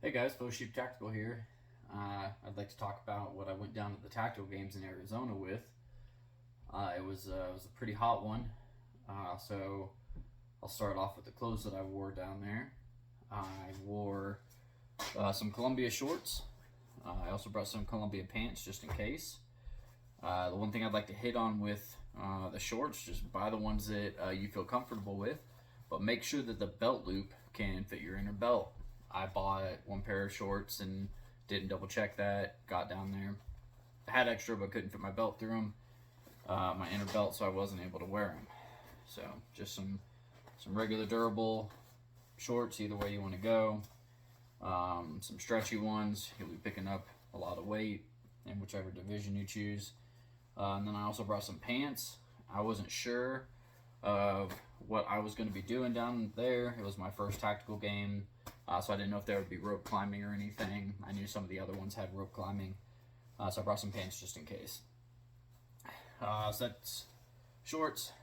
Hey guys, Faux.sheep.tactical here. I'd like to talk about what I went down at the tactical games in Arizona with. It was a pretty hot one, so I'll start off with the clothes that I wore down there. I wore some Columbia shorts. I also brought some Columbia pants just in case. The one thing I'd like to hit on with the shorts, just buy the ones that you feel comfortable with, but make sure that the belt loop can fit your inner belt. I bought one pair of shorts and didn't double check that. Got down there, I had extra but couldn't fit my belt through them, my inner belt, so I wasn't able to wear them. So just some regular durable shorts, either way you want to go. Some stretchy ones. You'll be picking up a lot of weight in whichever division you choose. And then I also brought some pants. I wasn't sure of what I was going to be doing down there. It was my first tactical game, so I didn't know if there would be rope climbing or anything. I knew some of the other ones had rope climbing, so I brought some pants just in case. So that's shorts,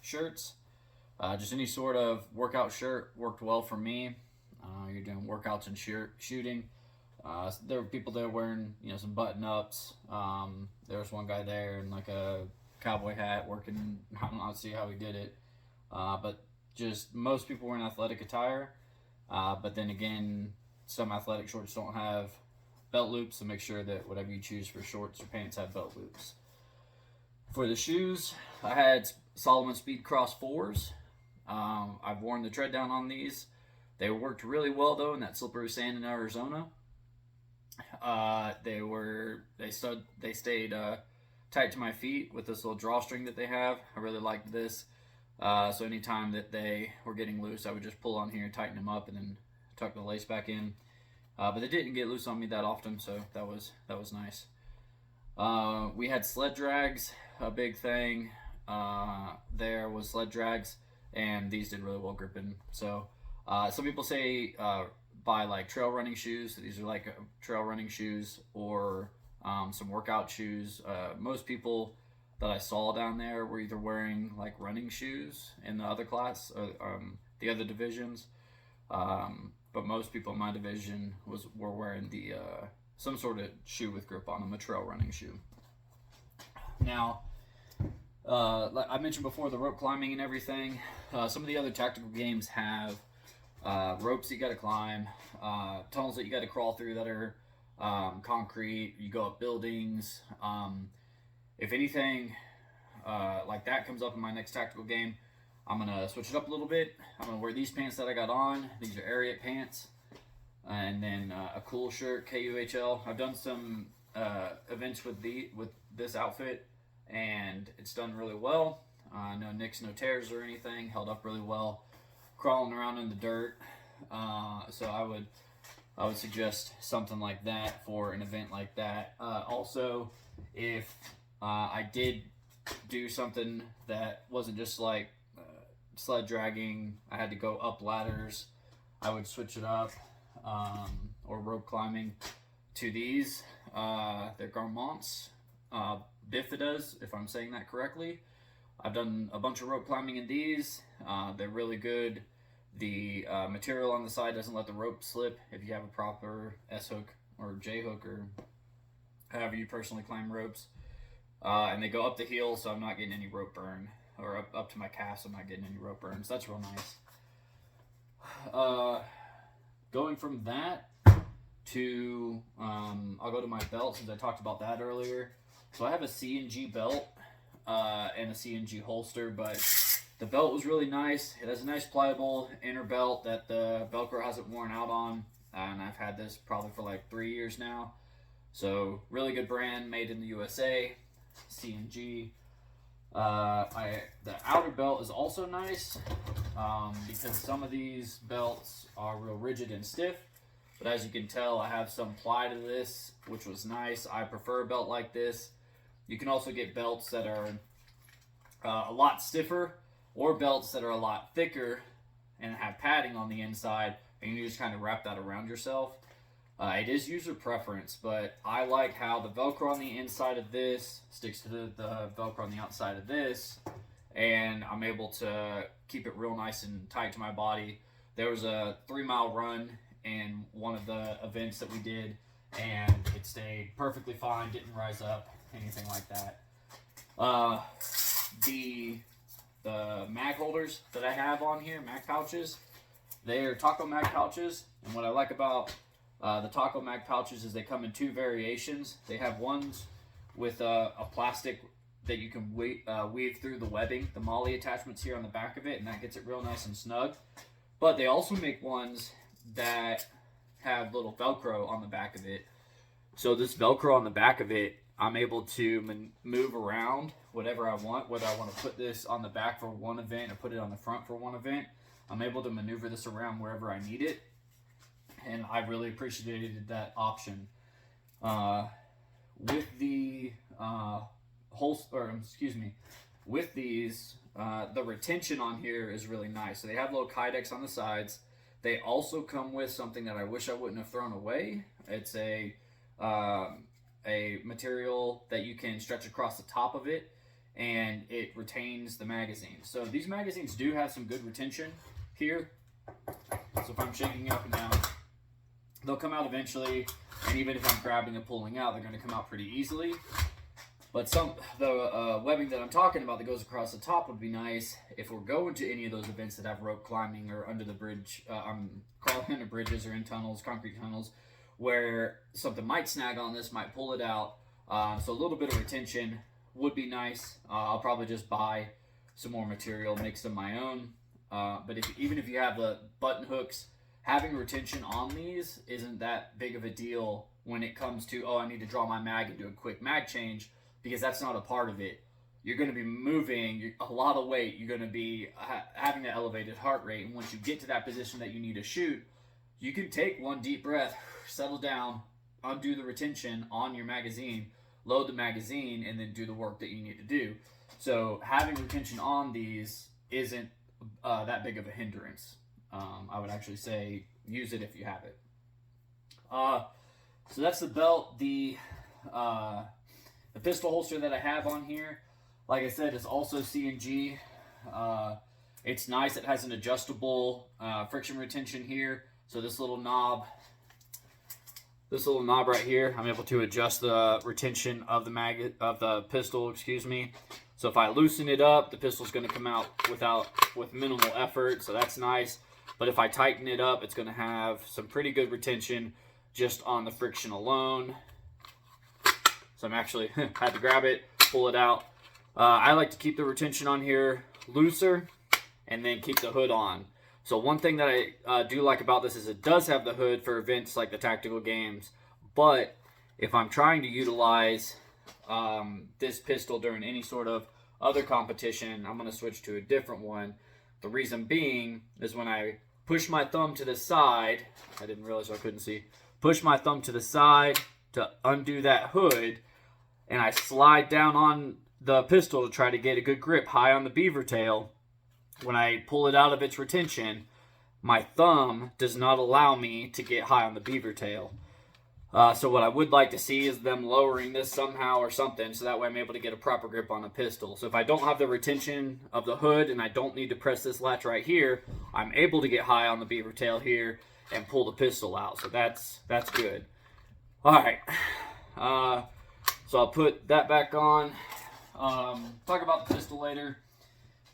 shirts, just any sort of workout shirt worked well for me. You're doing workouts and shooting. There were people there wearing, some button ups. There was one guy there in like a cowboy hat working. I don't know, see how he did it. But just most people wearing athletic attire. But then again, some athletic shorts don't have belt loops, so make sure that whatever you choose for shorts or pants have belt loops. For the shoes, I had Solomon Speed Cross 4s. I've worn the tread down on these. They worked really well though in that slippery sand in Arizona. They stayed tight to my feet with this little drawstring that they have. I really liked this. So anytime that they were getting loose, I would just pull on here, tighten them up, and then tuck the lace back in. But they didn't get loose on me that often, so that was nice. We had sled drags, a big thing. There was sled drags, and these did really well gripping. So some people say buy like trail running shoes. So these are like trail running shoes or some workout shoes. Most people that I saw down there were either wearing like running shoes in the other class or the other divisions. But most people in my division were wearing the some sort of shoe with grip on them, a trail running shoe. Now, like I mentioned before, the rope climbing and everything. Some of the other tactical games have ropes that you got to climb, tunnels that you got to crawl through that are concrete. You go up buildings. If anything like that comes up in my next tactical game, I'm gonna switch it up a little bit. I'm gonna wear these pants that I got on. These are Ariat pants, and then a cool shirt, KUHL. I've done some events with this outfit, and it's done really well. No nicks, no tears or anything. Held up really well. Crawling around in the dirt, so I would suggest something like that for an event like that. Also, if I did do something that wasn't just like sled dragging, I had to go up ladders, I would switch it up, or rope climbing to these. They're Garments Bifidas, if I'm saying that correctly. I've done a bunch of rope climbing in these. They're really good. The material on the side doesn't let the rope slip if you have a proper S hook or J hook or however you personally climb ropes. And they go up the heel, so I'm not getting any rope burn, or up to my calves, I'm not getting any rope burn. So that's real nice. Going from that to, I'll go to my belt since I talked about that earlier. So I have a C&G belt and a C&G holster, but the belt was really nice. It has a nice pliable inner belt that the Velcro hasn't worn out on, and I've had this probably for like 3 years now. So really good brand, made in the USA, C&G. The outer belt is also nice because some of these belts are real rigid and stiff. But as you can tell, I have some ply to this, which was nice. I prefer a belt like this. You can also get belts that are a lot stiffer, or belts that are a lot thicker and have padding on the inside, and you just kind of wrap that around yourself. It is user preference, but I like how the Velcro on the inside of this sticks to the Velcro on the outside of this, and I'm able to keep it real nice and tight to my body. There was a 3-mile run in one of the events that we did, and it stayed perfectly fine, didn't rise up, anything like that. The mag holders that I have on here, mag pouches, they are taco mag pouches, and what I like about the taco mag pouches is they come in two variations. They have ones with a plastic that you can weave through the webbing, the MOLLE attachments here on the back of it, and that gets it real nice and snug. But they also make ones that have little Velcro on the back of it. So this Velcro on the back of it, I'm able to move around whatever I want, whether I want to put this on the back for one event or put it on the front for one event. I'm able to maneuver this around wherever I need it, and I really appreciated that option. With the with these, the retention on here is really nice. So they have little kydex on the sides. They also come with something that I wish I wouldn't have thrown away. It's a material that you can stretch across the top of it, and it retains the magazine. So these magazines do have some good retention here. So if I'm shaking it up and down, they'll come out eventually, and even if I'm grabbing and pulling out, they're going to come out pretty easily. But the webbing that I'm talking about that goes across the top would be nice if we're going to any of those events that have rope climbing or under the bridge, crawling under bridges or in tunnels, concrete tunnels, where something might snag on this, might pull it out. So a little bit of retention would be nice. I'll probably just buy some more material, make some of my own. But even if you have the button hooks, having retention on these isn't that big of a deal when it comes to, oh, I need to draw my mag and do a quick mag change, because that's not a part of it. You're going to be moving a lot of weight. You're going to be having that elevated heart rate. And once you get to that position that you need to shoot, you can take one deep breath, settle down, undo the retention on your magazine, load the magazine, and then do the work that you need to do. So having retention on these isn't that big of a hindrance. I would actually say use it if you have it. So that's the belt. The pistol holster that I have on here, like I said, is also C&G. It's nice. It has an adjustable friction retention here. So this little knob right here, I'm able to adjust the retention of the pistol. So if I loosen it up, the pistol's going to come out with minimal effort. So that's nice. But if I tighten it up, it's going to have some pretty good retention just on the friction alone. So I'm actually had to grab it, pull it out. I like to keep the retention on here looser and then keep the hood on. So one thing that I do like about this is it does have the hood for events like the tactical games. But if I'm trying to utilize this pistol during any sort of other competition, I'm going to switch to a different one. The reason being is when I push my thumb to the side, I didn't realize I couldn't see, push my thumb to the side to undo that hood, and I slide down on the pistol to try to get a good grip high on the beaver tail. When I pull it out of its retention, my thumb does not allow me to get high on the beaver tail. So what I would like to see is them lowering this somehow or something, so that way I'm able to get a proper grip on a pistol. So if I don't have the retention of the hood and I don't need to press this latch right here, I'm able to get high on the beaver tail here and pull the pistol out. So that's good. All right. So I'll put that back on. Talk about the pistol later.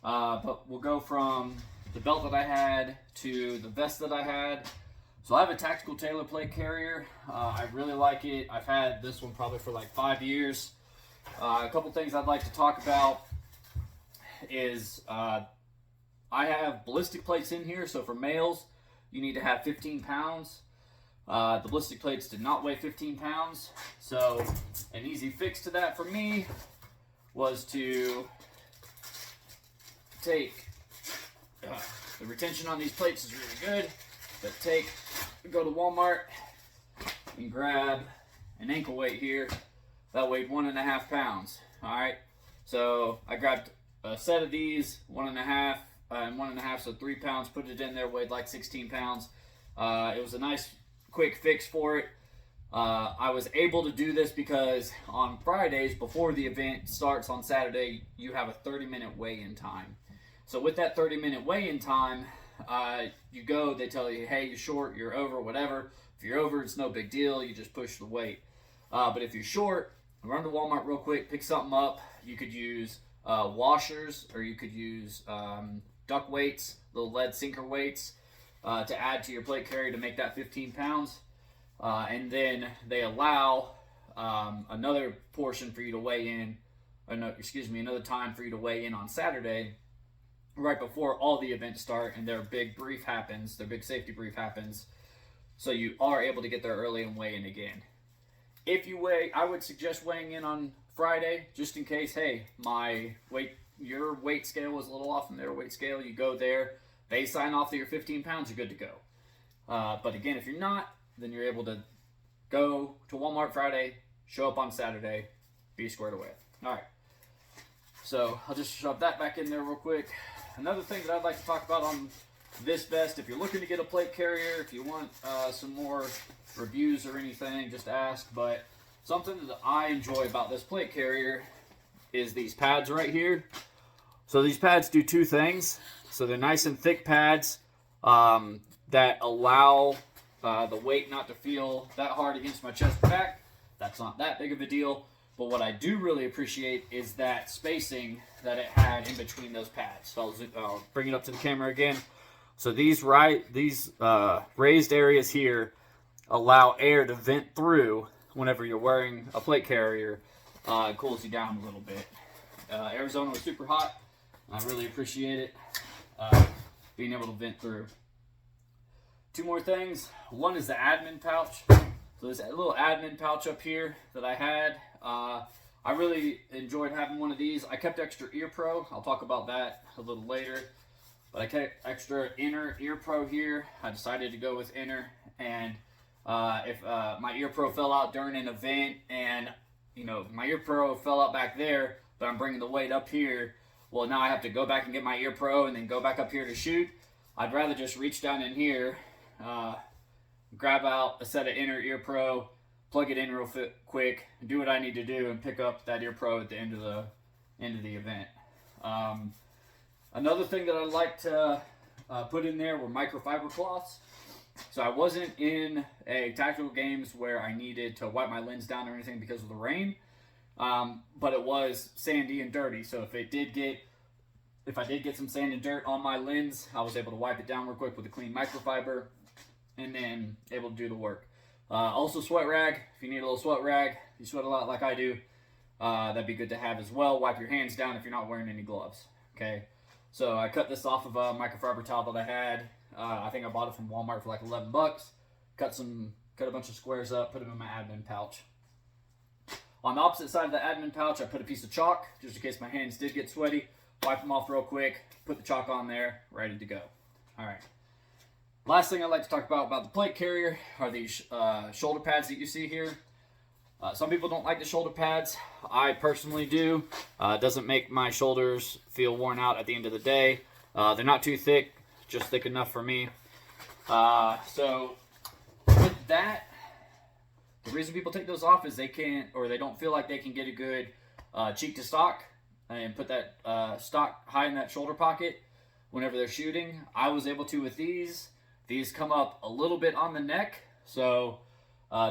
But we'll go from the belt that I had to the vest that I had. So I have a tactical tailor plate carrier. I really like it. I've had this one probably for like 5 years. A couple things I'd like to talk about is I have ballistic plates in here. So for males, you need to have 15 pounds. The ballistic plates did not weigh 15 pounds. So an easy fix to that for me was to take, the retention on these plates is really good, but go to Walmart and grab an ankle weight here that weighed 1.5 pounds. All right, so I grabbed a set of these, 1.5 and 1.5, so 3 pounds, put it in there, weighed like 16 pounds. It was a nice quick fix for it. I was able to do this because on Fridays, before the event starts on Saturday, you have a 30-minute weigh-in time. So with that 30-minute weigh-in time, you go, they tell you, hey, you're short, you're over, whatever. If you're over, it's no big deal. You just push the weight. But if you're short, run to Walmart real quick, pick something up. You could use washers, or you could use duck weights, little lead sinker weights, to add to your plate carrier to make that 15 pounds. And then they allow another portion for you to weigh in, or no, excuse me, another time for you to weigh in on Saturday, right before all the events start, and their big brief happens, their big safety brief happens, so you are able to get there early and weigh in again. If you weigh, I would suggest weighing in on Friday, just in case, hey, your weight scale was a little off from their weight scale. You go there, they sign off that you're 15 pounds, you're good to go. But again, if you're not, then you're able to go to Walmart Friday, show up on Saturday, be squared away. All right. So I'll just shove that back in there real quick. Another thing that I'd like to talk about on this vest, if you're looking to get a plate carrier, if you want some more reviews or anything, just ask. But something that I enjoy about this plate carrier is these pads right here. So these pads do two things. So they're nice and thick pads that allow the weight not to feel that hard against my chest and back. That's not that big of a deal. But what I do really appreciate is that spacing that it had in between those pads. So I'll bring it up to the camera again. So these raised areas here allow air to vent through whenever you're wearing a plate carrier. It cools you down a little bit. Arizona was super hot. I really appreciate it, being able to vent through. Two more things. One is the admin pouch. So there's a little admin pouch up here that I had. I really enjoyed having one of these. I kept extra ear pro. I'll talk about that a little later. But I kept extra inner ear pro here. I decided to go with inner. And if my ear pro fell out during an event, and my ear pro fell out back there, but I'm bringing the weight up here, well, now I have to go back and get my ear pro and then go back up here to shoot. I'd rather just reach down in here, grab out a set of inner ear pro, plug it in real quick, do what I need to do, and pick up that ear pro at the end of the event. Another thing that I'd like to put in there were microfiber cloths. So I wasn't in a tactical games where I needed to wipe my lens down or anything because of the rain, but it was sandy and dirty. So if I did get some sand and dirt on my lens, I was able to wipe it down real quick with a clean microfiber, and then able to do the work. Also sweat rag. If you need a little sweat rag, you sweat a lot like I do, that'd be good to have as well. Wipe your hands down if you're not wearing any gloves. Okay. So I cut this off of a microfiber towel that I had. I think I bought it from Walmart for like 11 bucks. Cut a bunch of squares up, put them in my admin pouch. On the opposite side of the admin pouch, I put a piece of chalk, just in case my hands did get sweaty. Wipe them off real quick, put the chalk on there, ready to go. All right. Last thing I'd like to talk about the plate carrier are these shoulder pads that you see here. Some people don't like the shoulder pads. I personally do. It doesn't make my shoulders feel worn out at the end of the day. They're not too thick, just thick enough for me. So with that, the reason people take those off is they don't feel like they can get a good cheek to stock and put that stock high in that shoulder pocket whenever they're shooting. I was able to with these. These come up a little bit on the neck, so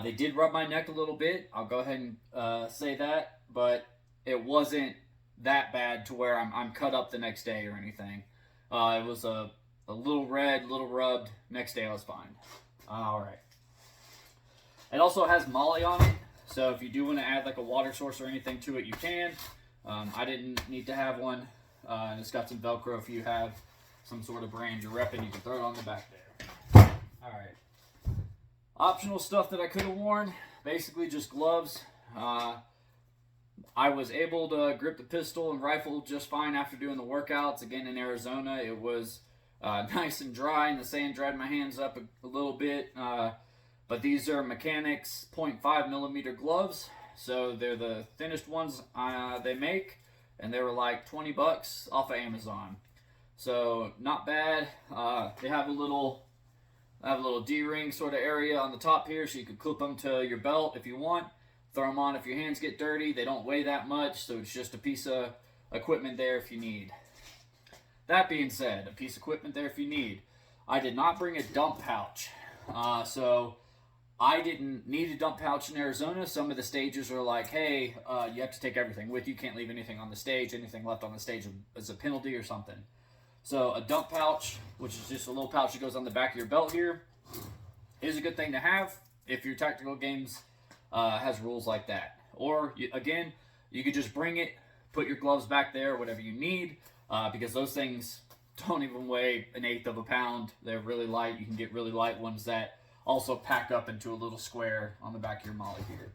they did rub my neck a little bit. I'll go ahead and say that, but it wasn't that bad to where I'm cut up the next day or anything. It was a little red, little rubbed. Next day I was fine. All right. It also has Molly on it, so if you do want to add like a water source or anything to it, you can. I didn't need to have one, and it's got some Velcro if you have some sort of brand you're repping. You can throw it on the back there. All right. Optional stuff that I could have worn, basically just gloves. I was able to grip the pistol and rifle just fine after doing the workouts. Again, in Arizona, it was nice and dry, and the sand dried my hands up a little bit. But these are Mechanics 0.5 millimeter gloves, so they're the thinnest ones they make, and they were like 20 bucks off of Amazon. So not bad. They have a little D-ring sort of area on the top here, so you could clip them to your belt if you want. Throw them on if your hands get dirty. They don't weigh that much, so it's just a piece of equipment there if you need. That being said, a piece of equipment there if you need. I did not bring a dump pouch. So I didn't need a dump pouch in Arizona. Some of the stages are like, hey, you have to take everything with you. Can't leave anything on the stage. Anything left on the stage is a penalty or something. So a dump pouch, which is just a little pouch that goes on the back of your belt here, is a good thing to have if your tactical games has rules like that. Or, again, you could just bring it, put your gloves back there, whatever you need, because those things don't even weigh an eighth of a pound. They're really light. You can get really light ones that also pack up into a little square on the back of your molly here.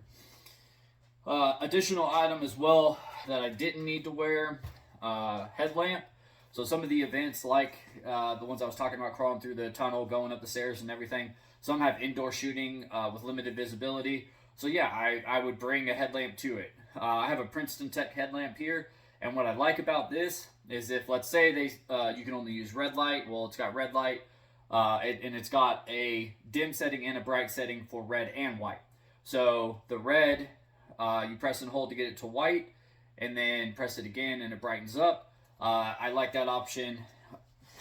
Additional item as well that I didn't need to wear, headlamp. So some of the events, like the ones I was talking about, crawling through the tunnel, going up the stairs and everything, some have indoor shooting with limited visibility. So yeah, I would bring a headlamp to it. I have a Princeton Tech headlamp here, and what I like about this is if, let's say, you can only use red light. Well, it's got red light, and it's got a dim setting and a bright setting for red and white. So the red, you press and hold to get it to white, and then press it again and it brightens up. I like that option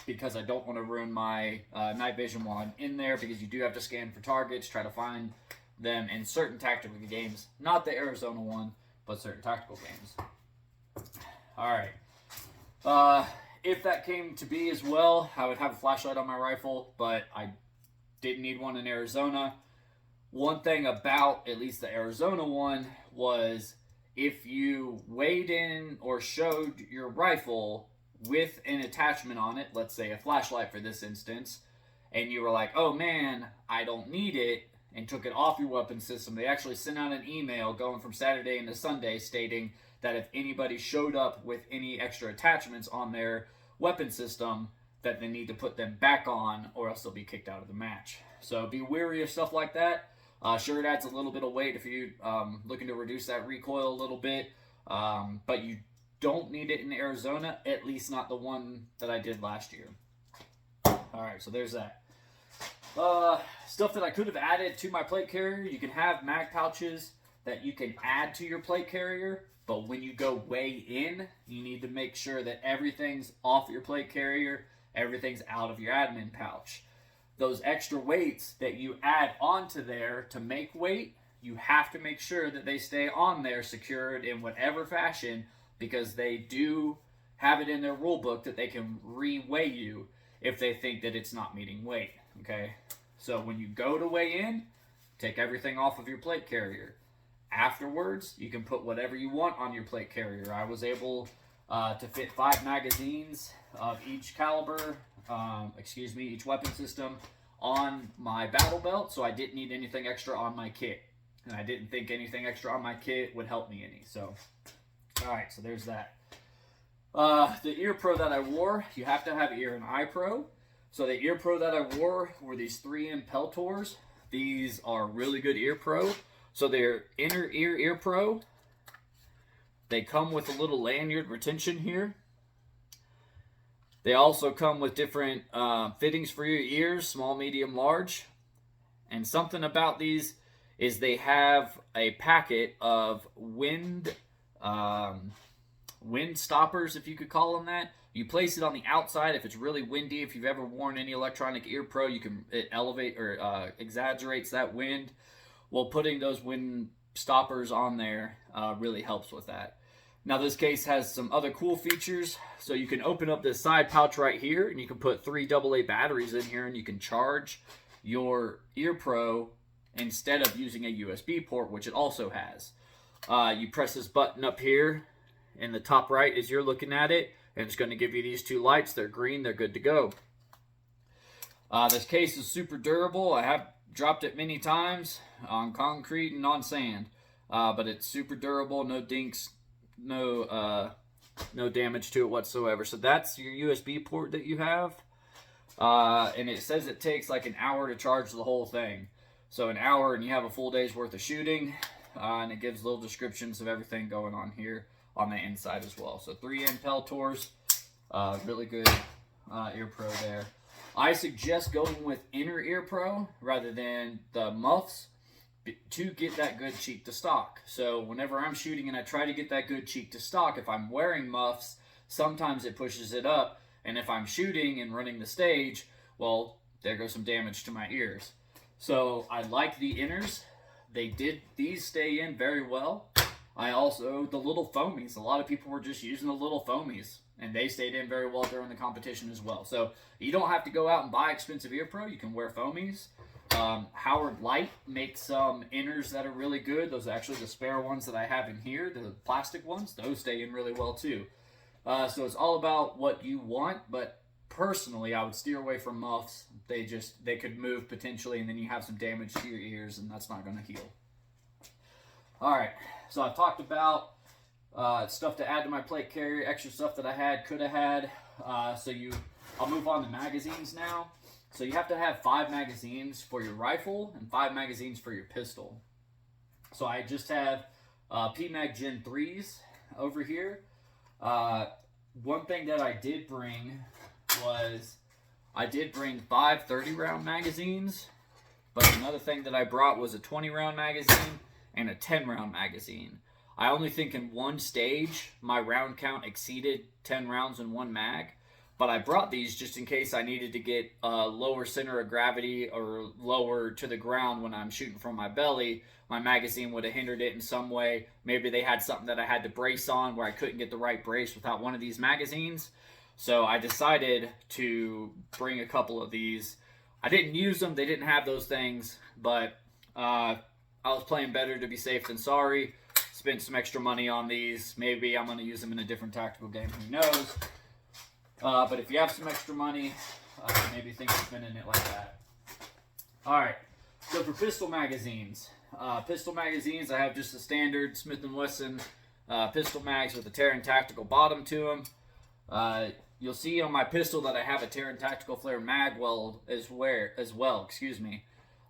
because I don't want to ruin my night vision while I'm in there, because you do have to scan for targets, try to find them in certain tactical games. Not the Arizona one, but certain tactical games. Alright. If that came to be as well, I would have a flashlight on my rifle, but I didn't need one in Arizona. One thing about at least the Arizona one was, if you weighed in or showed your rifle with an attachment on it, let's say a flashlight for this instance, and you were like, oh man, I don't need it, and took it off your weapon system, they actually sent out an email going from Saturday into Sunday stating that if anybody showed up with any extra attachments on their weapon system, that they need to put them back on or else they'll be kicked out of the match. So be wary of stuff like that. Sure, it adds a little bit of weight if you're looking to reduce that recoil a little bit, but you don't need it in Arizona, at least not the one that I did last year. Alright, so there's that. Stuff that I could have added to my plate carrier, you can have mag pouches that you can add to your plate carrier, but when you go weigh in, you need to make sure that everything's off your plate carrier, everything's out of your admin pouch. Those extra weights that you add onto there to make weight, you have to make sure that they stay on there secured in whatever fashion, because they do have it in their rule book that they can re-weigh you if they think that it's not meeting weight. Okay, so when you go to weigh in, take everything off of your plate carrier. Afterwards, you can put whatever you want on your plate carrier. I was able to fit 5 magazines of each caliber, each weapon system on my battle belt, so I didn't need anything extra on my kit. And I didn't think anything extra on my kit would help me any. So, alright, so there's that. The ear pro that I wore, you have to have ear and eye pro. So the ear pro that I wore were these 3M Peltors. These are really good ear pro. So they're inner ear pro. They come with a little lanyard retention here. They also come with different fittings for your ears, small, medium, large. And something about these is they have a packet of wind stoppers, if you could call them that. You place it on the outside if it's really windy. If you've ever worn any electronic ear pro, it elevate or exaggerates that wind. Well, putting those wind stoppers on there really helps with that. Now, this case has some other cool features. So you can open up this side pouch right here, and you can put 3 AA batteries in here, and you can charge your ear pro instead of using a USB port, which it also has. You press this button up here in the top right as you're looking at it, and it's going to give you these 2 lights. They're green. They're good to go. This case is super durable. I have dropped it many times on concrete and on sand, but it's super durable. No dinks, no damage to it whatsoever. So that's your USB port that you have, and it says it takes like an hour to charge the whole thing. So an hour and you have a full day's worth of shooting, and it gives little descriptions of everything going on here on the inside as well. So 3M Peltors, really good ear pro there. I suggest going with inner ear pro rather than the muffs to get that good cheek to stock. So whenever I'm shooting and I try to get that good cheek to stock, if I'm wearing muffs, sometimes it pushes it up. And if I'm shooting and running the stage Well, there goes some damage to my ears. So I like the inners. These stay in very well. I also, the little foamies, a lot of people were just using the little foamies, and they stayed in very well during the competition as well. So you don't have to go out and buy expensive ear pro. You can wear foamies. Howard Light makes some inners that are really good. Those are actually the spare ones that I have in here, the plastic ones. Those stay in really well too. So it's all about what you want, but personally, I would steer away from muffs. They could move potentially, and then you have some damage to your ears, and that's not going to heal. All right, so I've talked about stuff to add to my plate carrier, extra stuff that I could have had. I'll move on to magazines now. So you have to have 5 magazines for your rifle and 5 magazines for your pistol. So I just have PMag Gen 3s over here. One thing that I did bring was 5 30-round magazines, but another thing that I brought was a 20-round magazine and a 10-round magazine. I only think in one stage my round count exceeded 10 rounds in one mag, but I brought these just in case I needed to get a lower center of gravity or lower to the ground when I'm shooting from my belly. My magazine would have hindered it in some way. Maybe they had something that I had to brace on where I couldn't get the right brace without one of these magazines. So I decided to bring a couple of these. I didn't use them. They didn't have those things, but I was playing better to be safe than sorry. Spent some extra money on these. Maybe I'm going to use them in a different tactical game. Who knows? But if you have some extra money, maybe think of spending it like that. All right. So for pistol magazines, I have just the standard Smith & Wesson pistol mags with a Terran Tactical bottom to them. You'll see on my pistol that I have a Terran Tactical Flare mag weld as well. Excuse me.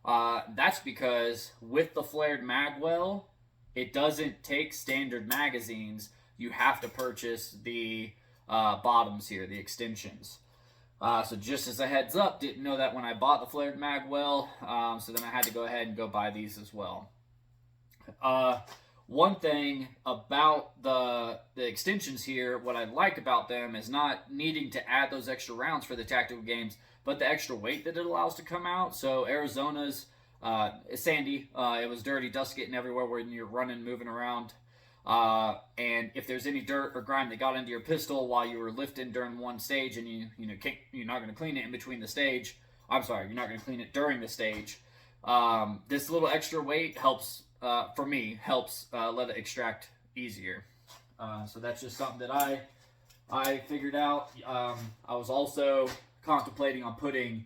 That's because with the flared mag well, it doesn't take standard magazines. You have to purchase the bottoms here, the extensions. So just as a heads up, didn't know that when I bought the flared mag well, so then I had to go ahead and go buy these as well. One thing about the extensions here, what I like about them is not needing to add those extra rounds for the tactical games, but the extra weight that it allows to come out. So Arizona's is sandy. It was dirty, dust getting everywhere when you're running, moving around. And if there's any dirt or grime that got into your pistol while you were lifting during one stage, and you're not going to clean it in between the stage. I'm sorry, you're not going to clean it during the stage. This little extra weight helps. For me, helps let it extract easier. So that's just something that I figured out. I was also contemplating on putting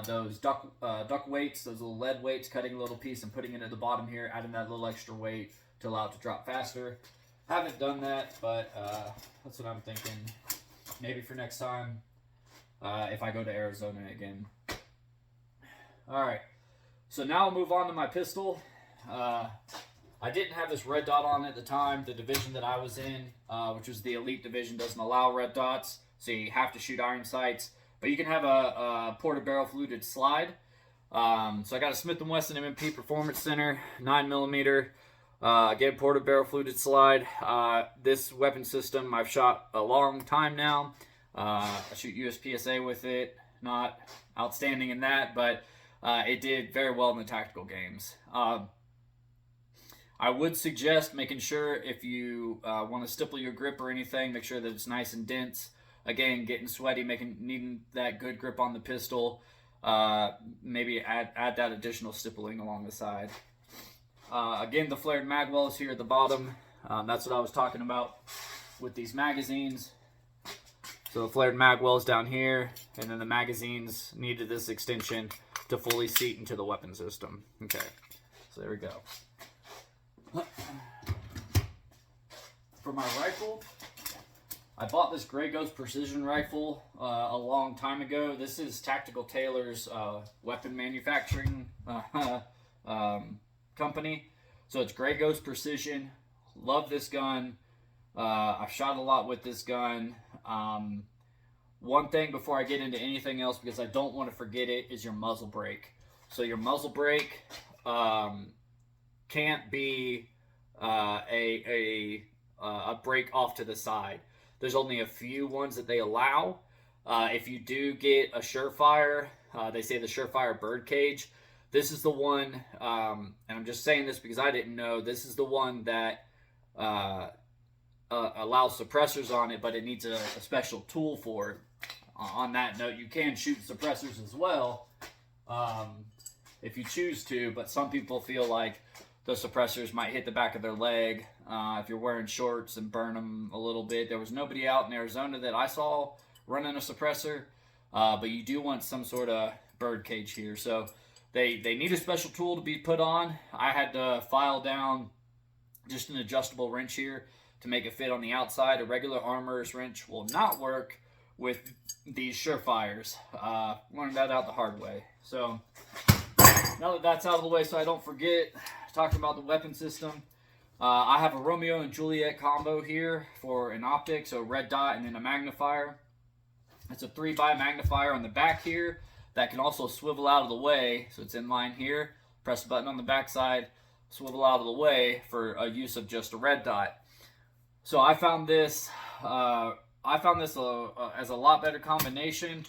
those duck weights, those little lead weights, cutting a little piece and putting it at the bottom here, adding that little extra weight to allow it to drop faster. Haven't done that, but that's what I'm thinking. Maybe for next time, if I go to Arizona again. All right, so now I'll move on to my pistol. I didn't have this red dot on at the time. The division that I was in, which was the elite division, doesn't allow red dots, so you have to shoot iron sights. But you can have a porta barrel fluted slide. So I got a Smith & Wesson M&P Performance Center 9mm. Again, porta barrel fluted slide. This weapon system I've shot a long time now. I shoot USPSA with it. Not outstanding in that, but it did very well in the tactical games. I would suggest making sure if you want to stipple your grip or anything, make sure that it's nice and dense. Again, getting sweaty, needing that good grip on the pistol. Maybe add that additional stippling along the side. Again, the flared mag well is here at the bottom. That's what I was talking about with these magazines. So the flared mag well is down here, and then the magazines needed this extension to fully seat into the weapon system. Okay, so there we go. For my rifle, I bought this Grey Ghost precision rifle a long time ago. This is Tactical Tailor's weapon manufacturing company. So it's Grey Ghost Precision. Love this gun. I've shot a lot with this gun. One thing before I get into anything else, because I don't want to forget it, is your muzzle brake. So your muzzle brake can't be a brake off to the side. There's only a few ones that they allow. If you do get a Surefire, they say the Surefire bird cage. This is the one, and I'm just saying this because I didn't know. This is the one that allows suppressors on it, but it needs a special tool for it. On that note, you can shoot suppressors as well if you choose to, but some people feel like the suppressors might hit the back of their leg if you're wearing shorts and burn them a little bit. There was nobody out in Arizona that I saw running a suppressor, but you do want some sort of bird cage here. So they need a special tool to be put on. I had to file down just an adjustable wrench here to make it fit on the outside. A regular armorer's wrench will not work with these Surefires. Learned that out the hard way. So now that that's out of the way, so I don't forget, talking about the weapon system, I have a Romeo and Juliet combo here for an optic, so a red dot and then a magnifier. It's a 3x magnifier on the back here that can also swivel out of the way, so it's in line here. Press the button on the back side, swivel out of the way for a use of just a red dot. So I found this as a lot better combination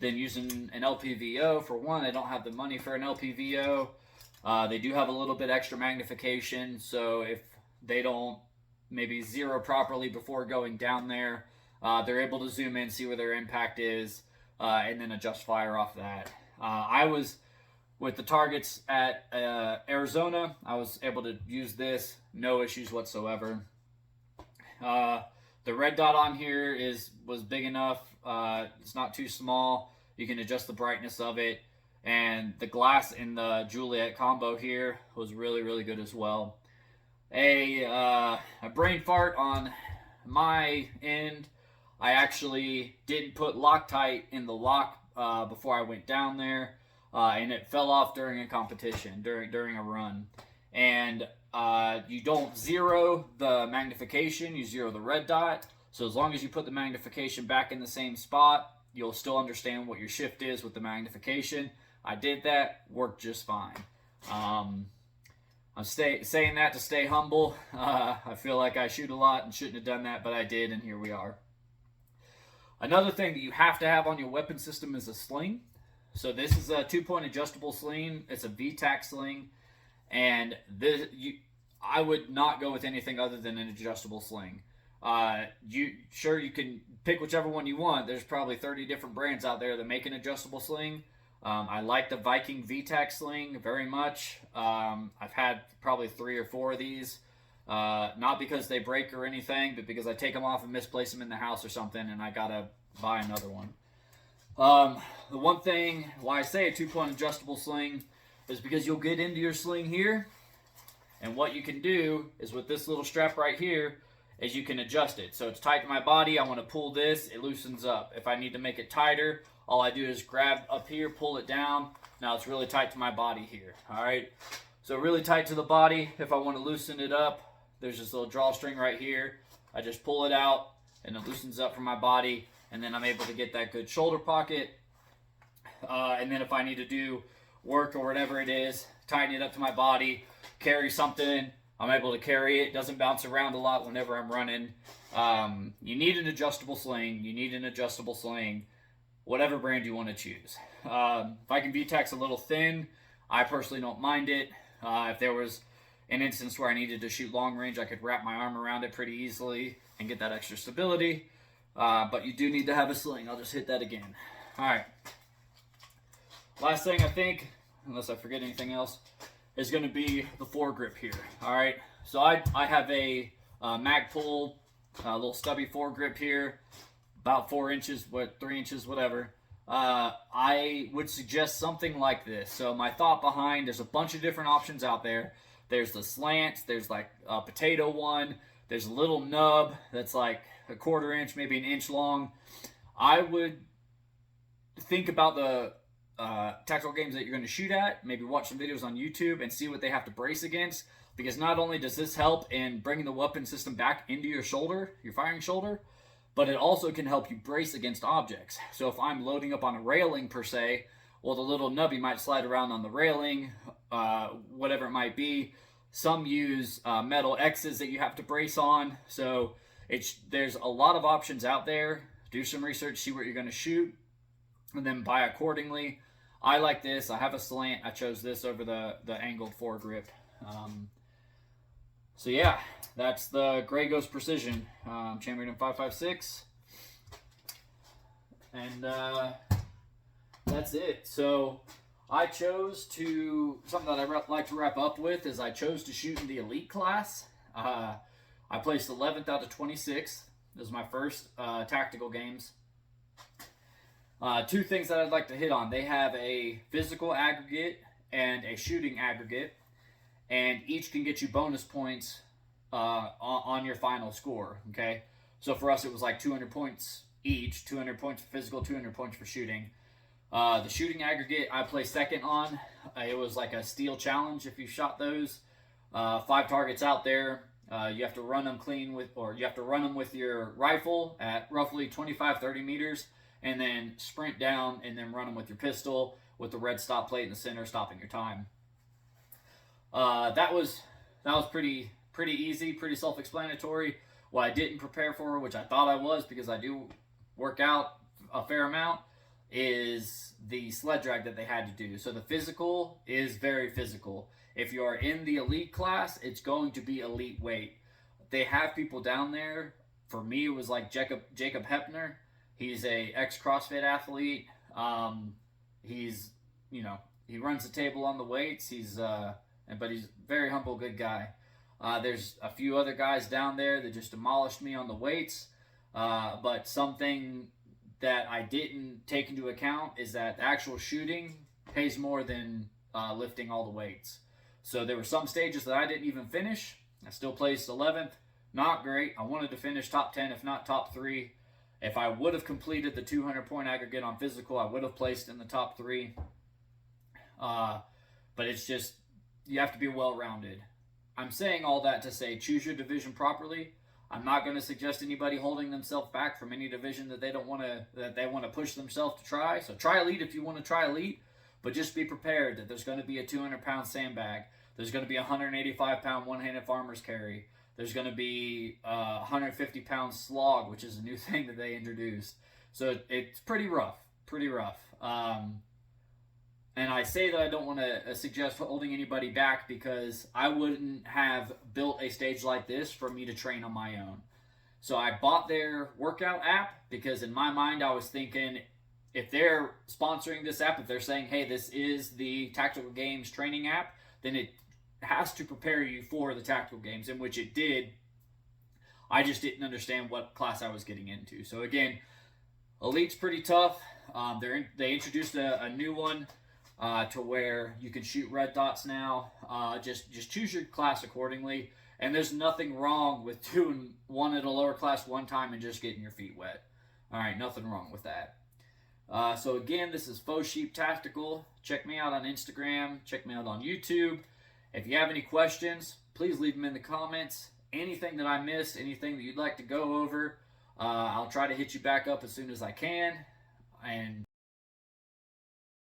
than using an LPVO. For one, I don't have the money for an LPVO. They do have a little bit extra magnification, so if they don't maybe zero properly before going down there, they're able to zoom in, see where their impact is, and then adjust fire off that. I was with the targets at Arizona. I was able to use this, no issues whatsoever. The red dot on here was big enough. It's not too small. You can adjust the brightness of it. And the glass in the Juliet combo here was really, really good as well. A brain fart on my end. I actually didn't put Loctite in the lock before I went down there. And it fell off during a competition, during a run. And you don't zero the magnification, you zero the red dot. So as long as you put the magnification back in the same spot, you'll still understand what your shift is with the magnification. I did that, worked just fine. I'm saying that to stay humble. I feel like I shoot a lot and shouldn't have done that, but I did, and here we are. Another thing that you have to have on your weapon system is a sling. So this is a 2-point adjustable sling. It's a VTAC sling. And I would not go with anything other than an adjustable sling. You can pick whichever one you want. There's probably 30 different brands out there that make an adjustable sling. I like the Viking VTAC sling very much. I've had probably 3 or 4 of these. Not because they break or anything, but because I take them off and misplace them in the house or something, and I gotta buy another one. The one thing why I say a 2-point adjustable sling is because you'll get into your sling here, and what you can do is with this little strap right here is you can adjust it. So it's tight to my body. I want to pull this, it loosens up. If I need to make it tighter, all I do is grab up here, pull it down. Now it's really tight to my body here. All right, so really tight to the body. If I want to loosen it up, there's this little drawstring right here. I just pull it out and it loosens up from my body, and then I'm able to get that good shoulder pocket. And then if I need to do work or whatever it is, tighten it up to my body, carry something, I'm able to carry it. It doesn't bounce around a lot whenever I'm running. You need an adjustable sling. You need an adjustable sling, whatever brand you want to choose. Viking VTAC's a little thin. I personally don't mind it. If there was an instance where I needed to shoot long range, I could wrap my arm around it pretty easily and get that extra stability. But you do need to have a sling. I'll just hit that again. All right. Last thing I think, unless I forget anything else, is going to be the foregrip here. All right. So I have a Magpul little stubby foregrip here, about 4 inches, 3 inches, whatever. I would suggest something like this. So my thought behind, there's a bunch of different options out there. There's the slants, there's like a potato one, there's a little nub that's like a 1/4 inch, maybe an inch long. I would think about the tactical games that you're going to shoot at, maybe watch some videos on YouTube and see what they have to brace against, because not only does this help in bringing the weapon system back into your shoulder, your firing shoulder, but it also can help you brace against objects. So if I'm loading up on a railing per se, well, the little nubby might slide around on the railing, whatever it might be. Some use metal X's that you have to brace on. So there's a lot of options out there do some research, see what you're going to shoot, and then buy accordingly. I like this. I have a slant. I chose this over the angled foregrip. So yeah, that's the Gray Ghost Precision, chambered in 5.56, and that's it. So I chose to, something that I like to wrap up with is I chose to shoot in the elite class. I placed 11th out of 26. This is my first tactical games. Two things that I'd like to hit on. They have a physical aggregate and a shooting aggregate, and each can get you bonus points on your final score, okay? So for us, it was like 200 points each, 200 points for physical, 200 points for shooting. The shooting aggregate I placed second on. It was like a steel challenge if you shot those. 5 targets out there. You have to run them clean with, or you have to run them with your rifle at roughly 25-30 meters, and then sprint down and then run them with your pistol with the red stop plate in the center, stopping your time. That was pretty easy, pretty self-explanatory. What I didn't prepare for, which I thought I was because I do work out a fair amount, is the sled drag that they had to do. So the physical is very physical. If you are in the elite class, it's going to be elite weight. They have people down there. For me, it was like Jacob Hepner. He's a ex-CrossFit athlete. He's, he runs the table on the weights. But he's a very humble, good guy. There's a few other guys down there that just demolished me on the weights. But something that I didn't take into account is that the actual shooting pays more than lifting all the weights. So there were some stages that I didn't even finish. I still placed 11th. Not great. I wanted to finish top 10, if not top 3. If I would have completed the 200-point aggregate on physical, I would have placed in the top 3. But it's just, you have to be well-rounded. I'm saying all that to say, choose your division properly. I'm not going to suggest anybody holding themselves back from any division that they want to push themselves to try. So try elite if you want to try elite, but just be prepared that there's going to be a 200-pound sandbag. There's going to be a 185-pound one-handed farmer's carry. There's going to be a 150-pound slog, which is a new thing that they introduced. So it's pretty rough, and I say that I don't want to suggest holding anybody back because I wouldn't have built a stage like this for me to train on my own. So I bought their workout app because in my mind I was thinking, if they're sponsoring this app, if they're saying, hey, this is the Tactical Games training app, then it has to prepare you for the Tactical Games, in which it did. I just didn't understand what class I was getting into. So again, Elite's pretty tough. They introduced a new one to where you can shoot red dots now. Just choose your class accordingly. And there's nothing wrong with doing one at a lower class one time and just getting your feet wet. All right, nothing wrong with that. So again, this is Faux.sheep.tactical. Check me out on Instagram. Check me out on YouTube. If you have any questions, please leave them in the comments. Anything that I missed, anything that you'd like to go over, I'll try to hit you back up as soon as I can. And